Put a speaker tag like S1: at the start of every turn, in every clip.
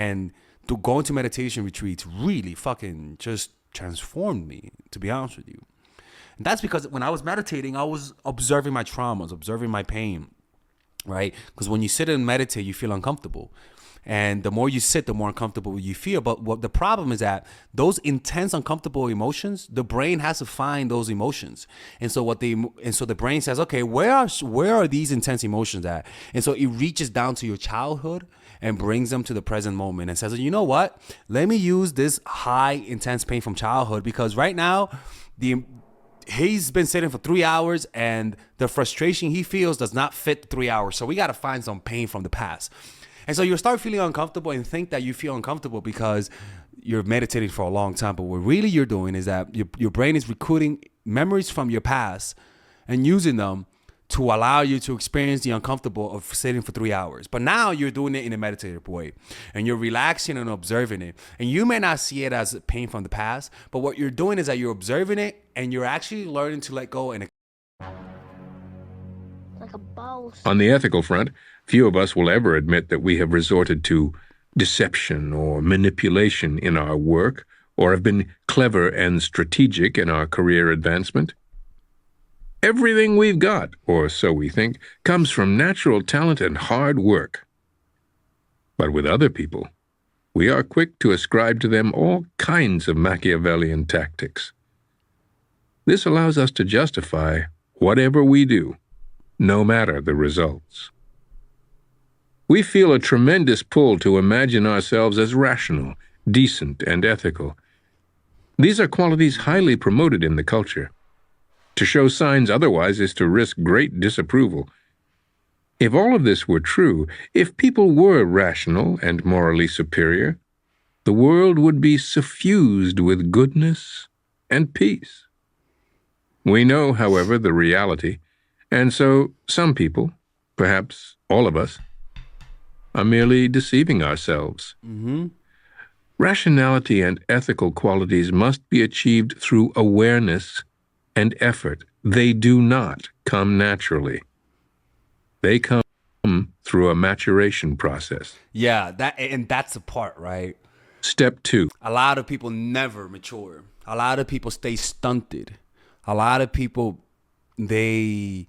S1: And to going to meditation retreats really fucking just transformed me, to be honest with you. And that's because when I was meditating, I was observing my traumas, observing my pain, right? Because when you sit and meditate, you feel uncomfortable. And the more you sit, the more uncomfortable you feel. But what the problem is that those intense, uncomfortable emotions, the brain has to find those emotions. And so the brain says, okay, where are these intense emotions at? And so it reaches down to your childhood and brings them to the present moment and says, you know what? Let me use this high, intense pain from childhood, because right now, he's been sitting for 3 hours and the frustration he feels does not fit 3 hours. So we got to find some pain from the past. And so you start feeling uncomfortable and think that you feel uncomfortable because you're meditating for a long time. But what really you're doing is that your brain is recruiting memories from your past and using them to allow you to experience the uncomfortable of sitting for 3 hours. But now you're doing it in a meditative way and you're relaxing and observing it. And you may not see it as pain from the past, but what you're doing is that you're observing it and you're actually learning to let go and
S2: like a ball.
S3: On the ethical front, few of us will ever admit that we have resorted to deception or manipulation in our work, or have been clever and strategic in our career advancement. Everything we've got, or so we think, comes from natural talent and hard work. But with other people, we are quick to ascribe to them all kinds of Machiavellian tactics. This allows us to justify whatever we do, no matter the results. We feel a tremendous pull to imagine ourselves as rational, decent, and ethical. These are qualities highly promoted in the culture. To show signs otherwise is to risk great disapproval. If all of this were true, if people were rational and morally superior, the world would be suffused with goodness and peace. We know, however, the reality, and so some people, perhaps all of us, are merely deceiving ourselves. Rationality and ethical qualities must be achieved through awareness and effort. They do not come naturally. They come through a maturation process.
S1: yeah, that's the part, right?
S3: Step 2.
S1: A lot of people never mature. A lot of people stay stunted. A lot of people, they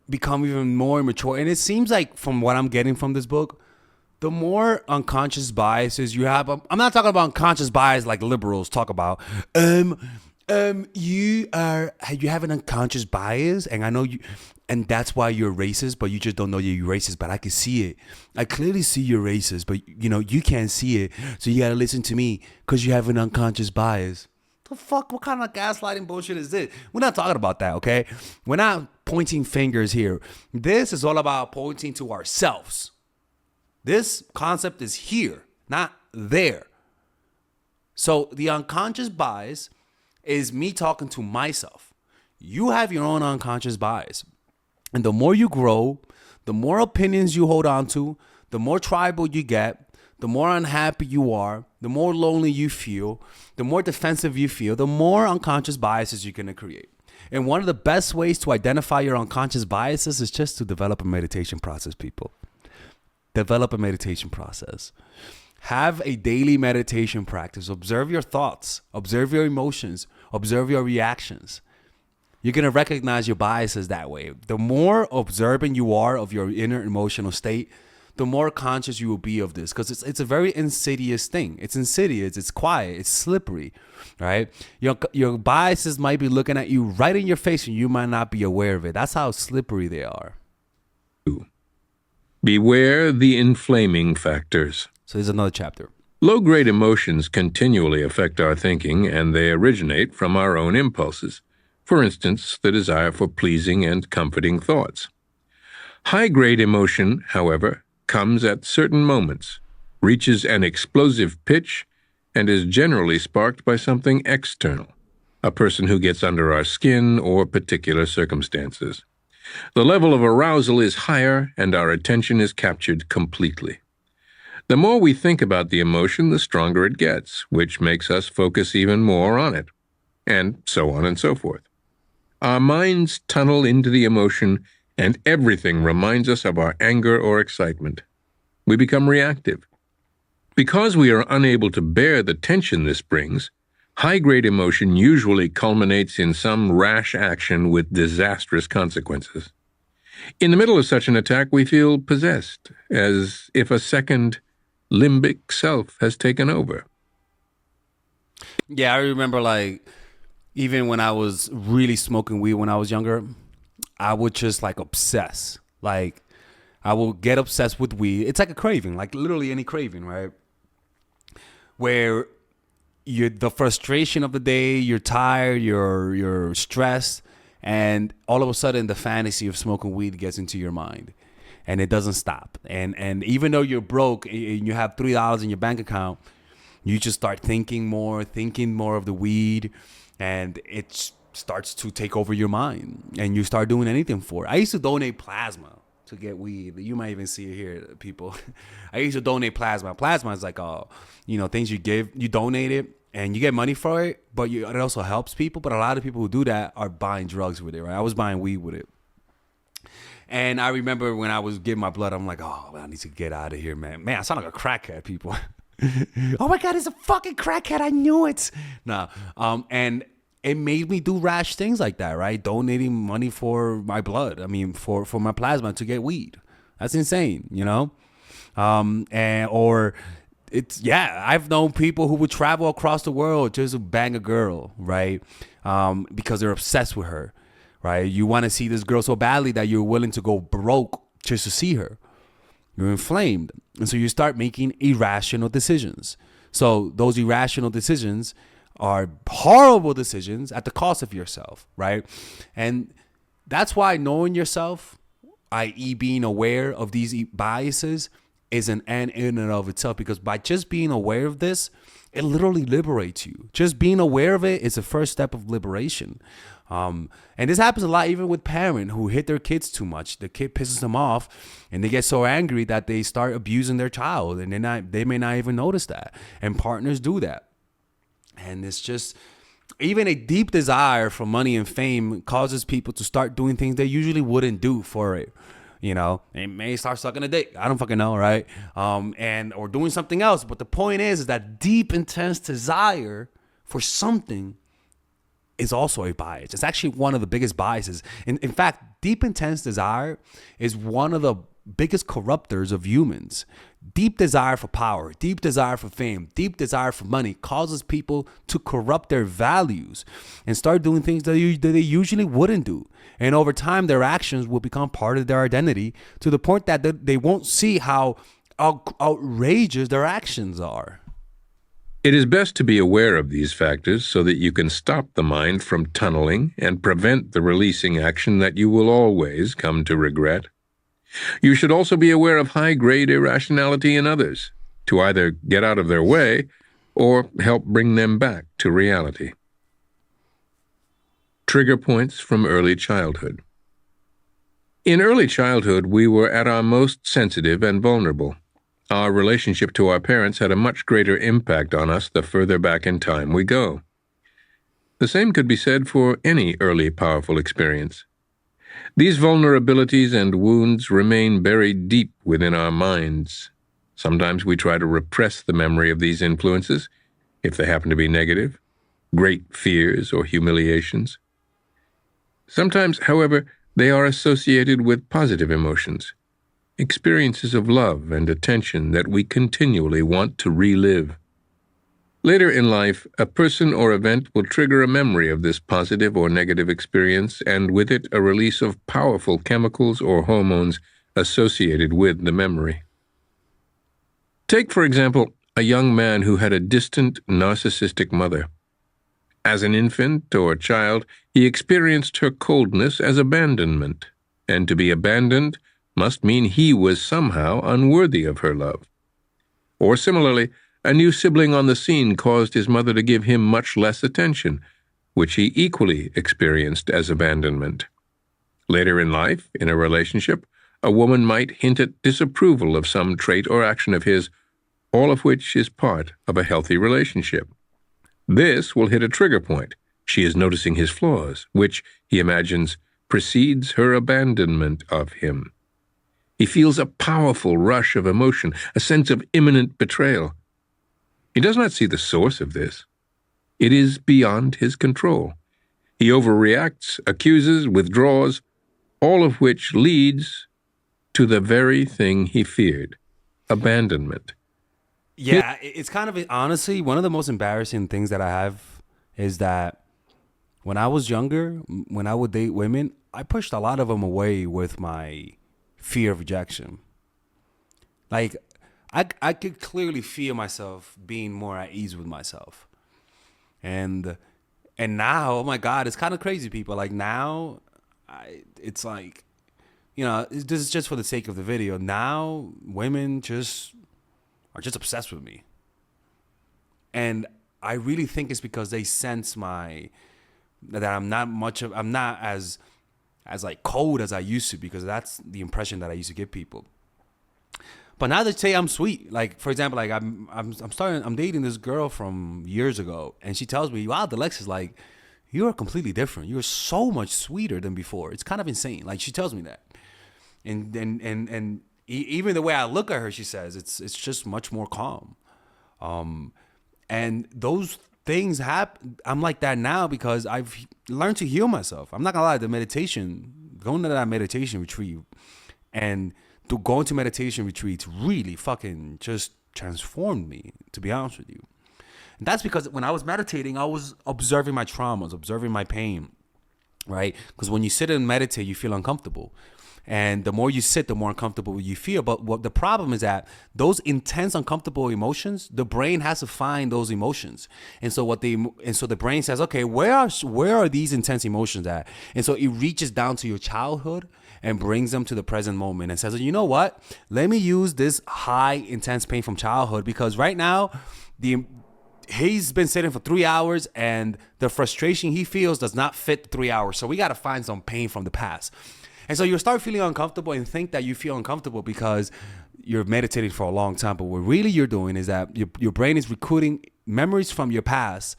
S1: become even more immature. And it seems like, from what I'm getting from this book, the more unconscious biases you have, I'm not talking about unconscious bias like liberals talk about. You have an unconscious bias, and I know you, and that's why you're racist, but you just don't know you're racist. But I can see it. I clearly see you're racist, but you can't see it. So you gotta listen to me because you have an unconscious bias. The fuck? What kind of gaslighting bullshit is this? We're not talking about that, okay? We're not pointing fingers here. This is all about pointing to ourselves. This concept is here, not there. So the unconscious bias is me talking to myself. You have your own unconscious bias. And the more you grow, the more opinions you hold on to, the more tribal you get, the more unhappy you are, the more lonely you feel, the more defensive you feel, the more unconscious biases you're going to create. And one of the best ways to identify your unconscious biases is just to develop a meditation process, people. Develop a meditation process. Have a daily meditation practice. Observe your thoughts. Observe your emotions. Observe your reactions. You're going to recognize your biases that way. The more observant you are of your inner emotional state, the more conscious you will be of this, because it's a very insidious thing. It's insidious. It's quiet. It's slippery, right? Your biases might be looking at you right in your face and you might not be aware of it. That's how slippery they are.
S3: Beware the inflaming factors.
S1: So there's another chapter.
S3: Low-grade emotions continually affect our thinking, and they originate from our own impulses. For instance, the desire for pleasing and comforting thoughts. High-grade emotion, however, comes at certain moments, reaches an explosive pitch, and is generally sparked by something external, a person who gets under our skin or particular circumstances. The level of arousal is higher, and our attention is captured completely. The more we think about the emotion, the stronger it gets, which makes us focus even more on it, and so on and so forth. Our minds tunnel into the emotion, and everything reminds us of our anger or excitement. We become reactive. Because we are unable to bear the tension this brings, high-grade emotion usually culminates in some rash action with disastrous consequences. In the middle of such an attack, we feel possessed, as if a second limbic self has taken over.
S1: Yeah, I remember like even when I was really smoking weed when I was younger, I would just like obsess. Like I will get obsessed with weed. It's like a craving, like literally any craving, right? Where you're the frustration of the day, you're tired, you're stressed, and all of a sudden the fantasy of smoking weed gets into your mind. And it doesn't stop. And even though you're broke and you have $3 in your bank account, you just start thinking more of the weed, and it starts to take over your mind, and you start doing anything for it. I used to donate plasma to get weed. You might even see it here, people. I used to donate plasma. Plasma is like, things you donate it, and you get money for it, but it also helps people. But a lot of people who do that are buying drugs with it, right? I was buying weed with it. And I remember when I was giving my blood, I'm like, oh, I need to get out of here, man. Man, I sound like a crackhead, people. Oh my God, it's a fucking crackhead. I knew it. And it made me do rash things like that, right? Donating money for my blood. I mean, for my plasma to get weed. That's insane, I've known people who would travel across the world just to bang a girl, right? Because they're obsessed with her, right? You want to see this girl so badly that you're willing to go broke just to see her. You're inflamed. And so you start making irrational decisions. So those irrational decisions are horrible decisions at the cost of yourself, right? And that's why knowing yourself, i.e. being aware of these biases, is an end in and of itself, because by just being aware of this, it literally liberates you. Just being aware of it is the first step of liberation. And this happens a lot even with parents who hit their kids too much. The kid pisses them off and they get so angry that they start abusing their child, and they may not even notice that. And partners do that. And it's just, even a deep desire for money and fame causes people to start doing things they usually wouldn't do for it. They may start sucking a dick. I don't fucking know, right? Or doing something else. But the point is that deep, intense desire for something is also a bias. It's actually one of the biggest biases. In fact, deep, intense desire is one of the biggest corruptors of humans. Deep desire for power, deep desire for fame, deep desire for money causes people to corrupt their values and start doing things that they usually wouldn't do. And over time, their actions will become part of their identity, to the point that they won't see how outrageous their actions are.
S3: It is best to be aware of these factors so that you can stop the mind from tunneling and prevent the releasing action that you will always come to regret. You should also be aware of high-grade irrationality in others, to either get out of their way or help bring them back to reality. Trigger points from early childhood. In early childhood, we were at our most sensitive and vulnerable. Our relationship to our parents had a much greater impact on us the further back in time we go. The same could be said for any early powerful experience. These vulnerabilities and wounds remain buried deep within our minds. Sometimes we try to repress the memory of these influences, if they happen to be negative, great fears or humiliations. Sometimes, however, they are associated with positive emotions, experiences of love and attention that we continually want to relive. Later in life, a person or event will trigger a memory of this positive or negative experience, and with it a release of powerful chemicals or hormones associated with the memory. Take, for example, a young man who had a distant, narcissistic mother. As an infant or child, he experienced her coldness as abandonment, and to be abandoned must mean he was somehow unworthy of her love. Or similarly, a new sibling on the scene caused his mother to give him much less attention, which he equally experienced as abandonment. Later in life, in a relationship, a woman might hint at disapproval of some trait or action of his, all of which is part of a healthy relationship. This will hit a trigger point. She is noticing his flaws, which, he imagines, precedes her abandonment of him. He feels a powerful rush of emotion, a sense of imminent betrayal. He does not see the source of this. It is beyond his control. He overreacts, accuses, withdraws, all of which leads to the very thing he feared, abandonment.
S1: Yeah, it's kind of honestly one of the most embarrassing things that I have is that when I was younger, when I would date women, I pushed a lot of them away with my fear of rejection. Like I could clearly feel myself being more at ease with myself. And now, oh my God, it's kind of crazy, people. Like now, it's like, this is just for the sake of the video. Now, women just are just obsessed with me, and I really think it's because they sense that I'm not as like cold as I used to, because that's the impression that I used to give people. But now they say I'm sweet. Like, for example, like I'm dating this girl from years ago, and she tells me, "Wow, Alexis, like you are completely different. You are so much sweeter than before. It's kind of insane." Like she tells me that, and even the way I look at her, she says it's just much more calm. And those things happen. I'm like that now because I've learned to heal myself. I'm not gonna lie. Going to that meditation retreat, and to go into meditation retreats really fucking just transformed me, to be honest with you. And that's because when I was meditating, I was observing my traumas, observing my pain, right? Because when you sit and meditate, you feel uncomfortable. And the more you sit, the more uncomfortable you feel. But what the problem is that those intense, uncomfortable emotions, the brain has to find those emotions. And so the brain says, okay, where are these intense emotions at? And so it reaches down to your childhood and brings them to the present moment and says, you know what? Let me use this high, intense pain from childhood, because right now, he's been sitting for 3 hours and the frustration he feels does not fit 3 hours. So we got to find some pain from the past. And so you'll start feeling uncomfortable and think that you feel uncomfortable because you're meditating for a long time. But what really you're doing is that your brain is recruiting memories from your past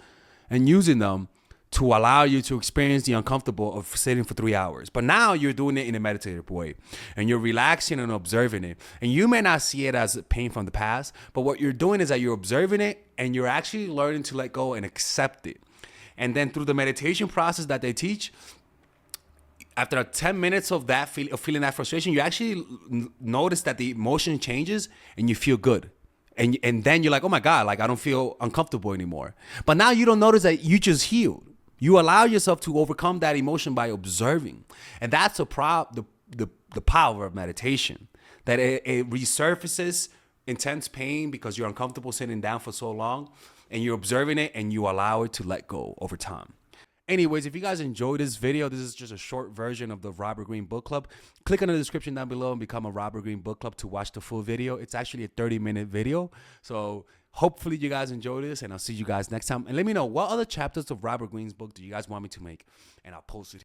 S1: and using them to allow you to experience the uncomfortable of sitting for 3 hours. But now you're doing it in a meditative way, and you're relaxing and observing it. And you may not see it as pain from the past, but what you're doing is that you're observing it and you're actually learning to let go and accept it. And then through the meditation process that they teach, after 10 minutes of that feeling that frustration, you actually notice that the emotion changes and you feel good. And then you're like, oh my God, like I don't feel uncomfortable anymore. But now you don't notice that you just healed. You allow yourself to overcome that emotion by observing. And that's the power of meditation, that it resurfaces intense pain because you're uncomfortable sitting down for so long, and you're observing it and you allow it to let go over time. Anyways, if you guys enjoyed this video, this is just a short version of the Robert Greene Book Club. Click on the description down below and become a Robert Greene Book Club to watch the full video. It's actually a 30-minute video. So hopefully you guys enjoy this, and I'll see you guys next time. And let me know what other chapters of Robert Greene's book do you guys want me to make, and I'll post it.